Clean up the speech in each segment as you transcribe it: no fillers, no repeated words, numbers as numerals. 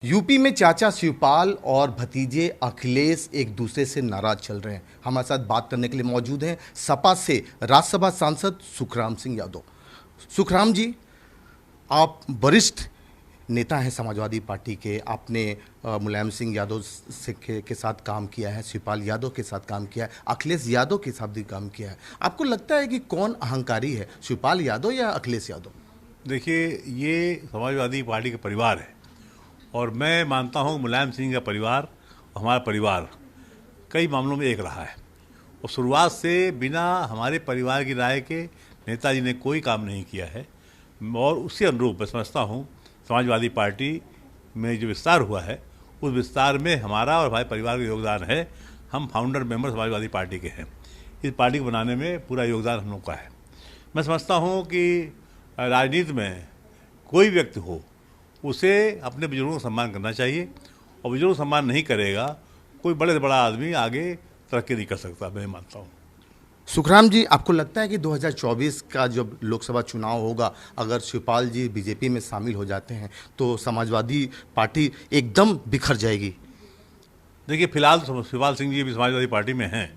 UP में चाचा शिवपाल और भतीजे अखिलेश एक दूसरे से नाराज चल रहे हैं। हमारे साथ बात करने के लिए मौजूद हैं सपा से राज्यसभा सांसद सुखराम सिंह यादव। सुखराम जी, आप वरिष्ठ नेता हैं समाजवादी पार्टी के। आपने मुलायम सिंह यादव से के साथ काम किया है, शिवपाल यादव के साथ काम किया है, अखिलेश यादव के साथ भी काम किया है। आपको लगता है कि कौन अहंकारी है, शिवपाल यादव या अखिलेश यादव? देखिए, ये समाजवादी पार्टी का परिवार है और मैं मानता हूँ मुलायम सिंह का परिवार और हमारा परिवार कई मामलों में एक रहा है और शुरुआत से बिना हमारे परिवार की राय के नेताजी ने कोई काम नहीं किया है। और उसी अनुरूप मैं समझता हूँ समाजवादी पार्टी में जो विस्तार हुआ है उस विस्तार में हमारा और हमारे परिवार का योगदान है। हम फाउंडर मेंबर समाजवादी पार्टी के हैं। इस पार्टी को बनाने में पूरा योगदान हम लोग का है। मैं समझता हूँ कि राजनीति में कोई व्यक्ति हो उसे अपने बुजुर्गों का सम्मान करना चाहिए और बुजुर्गों का सम्मान नहीं करेगा कोई बड़े से बड़ा आदमी आगे तरक्की नहीं कर सकता, मैं मानता हूँ। सुखराम जी, आपको लगता है कि 2024 का जब लोकसभा चुनाव होगा, अगर शिवपाल जी बीजेपी में शामिल हो जाते हैं तो समाजवादी पार्टी एकदम बिखर जाएगी? देखिए, फिलहाल तो शिवपाल सिंह जी भी समाजवादी पार्टी में हैं।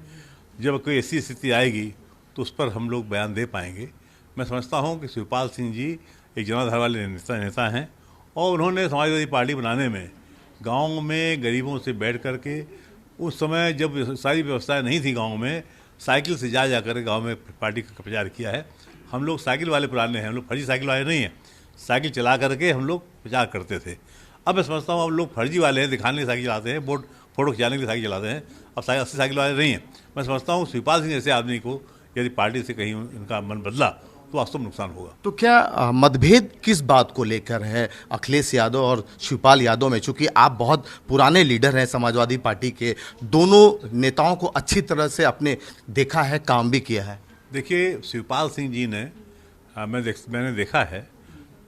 जब कोई ऐसी स्थिति आएगी तो उस पर हम लोग बयान दे पाएंगे। मैं समझता हूँ कि शिवपाल सिंह जी एक जनाधार वाले नेता हैं और उन्होंने समाजवादी पार्टी बनाने में गाँव में गरीबों से बैठ कर के, उस समय जब सारी व्यवस्थाएं नहीं थी गाँव में, साइकिल से जा कर गाँव में पार्टी का प्रचार किया है। हम लोग साइकिल वाले पुराने हैं, हम लोग फर्जी साइकिल वाले नहीं हैं। साइकिल चला करके हम लोग प्रचार करते थे। अब मैं समझता हूँ अब लोग फर्जी वाले हैं, दिखाने के लिए साइकिल चलाते हैं, फोटो खिंचाने के लिए साइकिल चलाते हैं। अब असली साइकिल वाले नहीं हैं। मैं समझता हूँ शिवपाल सिंह जैसे आदमी को यदि पार्टी से कहीं उनका मन बदला तो वास्तव में नुकसान होगा। तो क्या मतभेद किस बात को लेकर है अखिलेश यादव और शिवपाल यादव में? चूंकि आप बहुत पुराने लीडर हैं समाजवादी पार्टी के, दोनों नेताओं को अच्छी तरह से आपने देखा है, काम भी किया है। देखिए, शिवपाल सिंह जी ने मैंने देखा है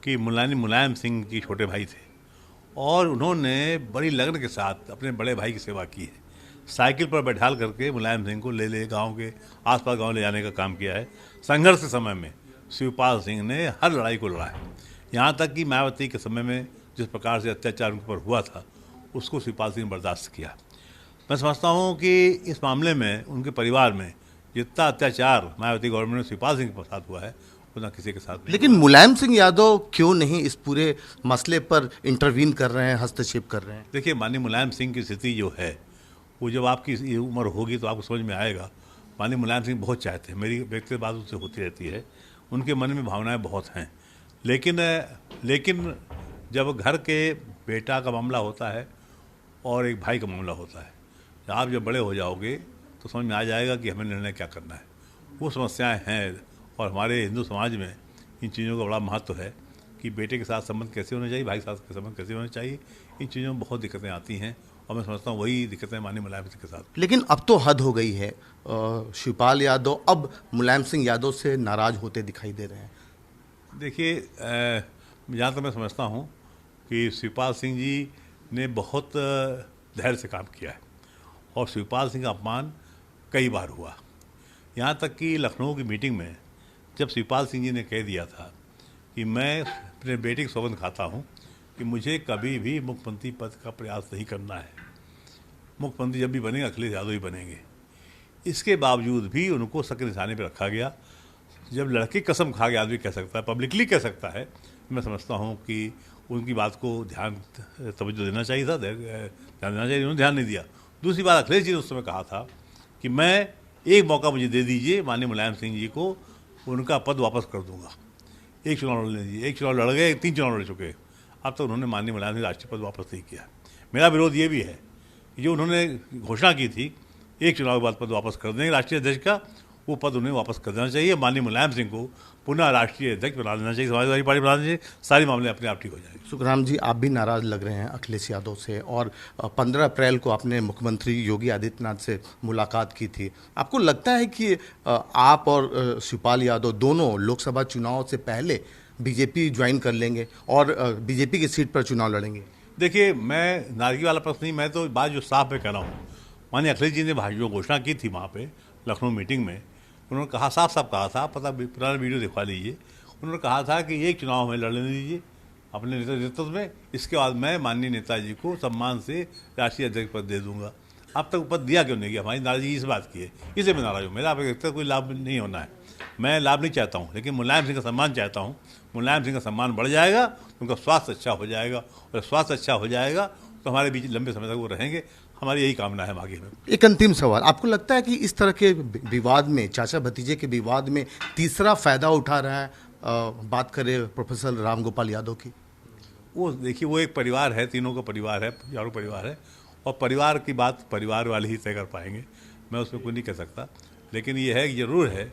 कि मुलायम सिंह जी छोटे भाई थे और उन्होंने बड़ी लगन के साथ अपने बड़े भाई की सेवा की है। साइकिल पर बैठाल करके मुलायम सिंह को ले गांव के आसपास गांव ले जाने का काम किया है। संघर्ष के समय में शिवपाल सिंह ने हर लड़ाई को लड़ा है। यहाँ तक कि मायावती के समय में जिस प्रकार से अत्याचार उनके ऊपर हुआ था उसको शिवपाल सिंह ने बर्दाश्त किया। मैं समझता हूँ कि इस मामले में उनके परिवार में जितना अत्याचार मायावती गवर्नमेंट में शिवपाल सिंह के साथ हुआ है उतना किसी के साथ नहीं। लेकिन मुलायम सिंह यादव क्यों नहीं इस पूरे मसले पर इंटरवीन कर रहे हैं, हस्तक्षेप कर रहे हैं? देखिए, माननीय मुलायम सिंह की स्थिति जो है वो जब आपकी उम्र होगी तो आपको समझ में आएगा। माननीय मुलायम सिंह बहुत चाहते हैं, मेरी व्यक्तिगत बात उनसे होती रहती है, उनके मन में भावनाएं बहुत हैं। लेकिन जब घर के बेटा का मामला होता है और एक भाई का मामला होता है, आप जब बड़े हो जाओगे तो समझ में आ जाएगा कि हमें निर्णय क्या करना है। वो समस्याएं हैं और हमारे हिंदू समाज में इन चीज़ों का बड़ा महत्व है कि बेटे के साथ संबंध कैसे होने चाहिए, भाई के साथ संबंध कैसे होने चाहिए। इन चीज़ों में बहुत दिक्कतें आती हैं और मैं समझता हूँ वही दिक्कतें माननीय मुलायम सिंह के साथ। लेकिन अब तो हद हो गई है। शिवपाल यादव अब मुलायम सिंह यादव से नाराज होते दिखाई दे रहे हैं। देखिए, जहाँ तक मैं समझता हूँ कि शिवपाल सिंह जी ने बहुत धैर्य से काम किया है और शिवपाल सिंह का अपमान कई बार हुआ। यहाँ तक कि लखनऊ की मीटिंग में जब शिवपाल सिंह जी ने कह दिया था कि मैं अपने बेटे की सौगंध खाता हूँ कि मुझे कभी भी मुख्यमंत्री पद का प्रयास नहीं करना है, मुख्यमंत्री जब भी बनेगा अखिलेश यादव ही बनेंगे। इसके बावजूद भी उनको सख्त निशाने पर रखा गया। जब लड़के कसम खा के आदमी कह सकता है, पब्लिकली कह सकता है, मैं समझता हूँ कि उनकी बात को तवज्जो देना चाहिए था, ध्यान देना चाहिए। उन्होंने ध्यान नहीं दिया। दूसरी बात, अखिलेश जी ने उस समय कहा था कि मैं एक मौका मुझे दे दीजिए, माननीय मुलायम सिंह जी को उनका पद वापस कर दूंगा। एक चुनाव लड़ लीजिए। एक चुनाव लड़ गए, 3 चुनाव लड़ चुके। अब तक उन्होंने माननीय मुलायम सिंह राष्ट्रीय पद वापस नहीं किया। मेरा विरोध ये भी है कि जो उन्होंने घोषणा की थी एक चुनाव के बाद पद वापस कर देंगे राष्ट्रीय अध्यक्ष का, वो पद उन्हें वापस कर देना चाहिए। माननीय मुलायम सिंह को पुनः राष्ट्रीय अध्यक्ष बना देना चाहिए, समाजवादी पार्टी बना देना चाहिए। सारे मामले अपने आप ठीक हो जाएंगे। सुखराम जी, आप भी नाराज लग रहे हैं अखिलेश यादव से और 15 अप्रैल को आपने मुख्यमंत्री योगी आदित्यनाथ से मुलाकात की थी। आपको लगता है कि आप और शिवपाल यादव दोनों लोकसभा चुनाव से पहले बीजेपी ज्वाइन कर लेंगे और बीजेपी की सीट पर चुनाव लड़ेंगे? देखिए, मैं नारगी वाला प्रश्न नहीं, मैं तो बात जो साफ में कह रहा हूँ। माननीय अखिलेश जी ने जो घोषणा की थी वहाँ पे लखनऊ मीटिंग में, उन्होंने कहा, साफ साफ कहा था, पुराना वीडियो दिखवा लीजिए। उन्होंने कहा था कि एक चुनाव हमें लड़ने दीजिए अपने नेतृत्व में। इसके बाद मैं माननीय नेताजी को सम्मान से राष्ट्रीय अध्यक्ष पद दे दूंगा। अब तक पद दिया क्यों नहीं गया? हमारी नाराजगी इस बात की है, इसे मैं नाराज हूँ। मेरा आप कोई लाभ नहीं होना है, मैं लाभ नहीं चाहता हूँ, लेकिन मुलायम सिंह का सम्मान चाहता हूँ। मुलायम सिंह का सम्मान बढ़ जाएगा तो उनका स्वास्थ्य अच्छा हो जाएगा, और स्वास्थ्य अच्छा हो जाएगा तो हमारे बीच लंबे समय तक वो रहेंगे। हमारी यही कामना है आगे में। एक अंतिम सवाल, आपको लगता है कि इस तरह के विवाद में, चाचा भतीजे के विवाद में तीसरा फायदा उठा रहा है? बात करें प्रोफेसर राम गोपाल यादव की। वो देखिए, वो एक परिवार है, तीनों का परिवार है, चारों परिवार है, और परिवार की बात परिवार वाले ही तय कर पाएंगे, मैं उसमें कुछ नहीं कह सकता। लेकिन ये है, जरूर है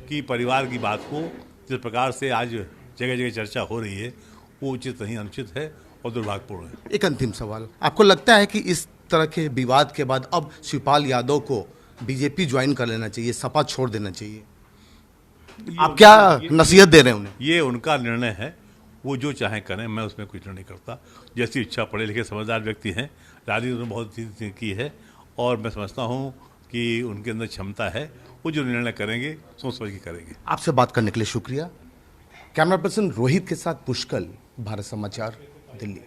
कि परिवार की बात को जिस प्रकार से आज जगह जगह चर्चा हो रही है वो उचित नहीं, अनुचित है और दुर्भाग्यपूर्ण है। एक अंतिम सवाल, आपको लगता है कि इस तरह के विवाद के बाद अब शिवपाल यादव को बीजेपी ज्वाइन कर लेना चाहिए, सपा छोड़ देना चाहिए? आप क्या नसीहत दे रहे हैं उन्हें? ये उनका निर्णय है, वो जो चाहें करें, मैं उसमें कुछ नहीं करता। जैसी इच्छा, पढ़े लिखे समझदार व्यक्ति हैं, राजनीति में बहुत चीज़ की है, और मैं समझता हूँ कि उनके अंदर क्षमता है, वो जो निर्णय करेंगे सोच समझ के करेंगे। आपसे बात करने के लिए शुक्रिया। कैमरा पर्सन रोहित के साथ पुष्कल, भारत समाचार, दिल्ली।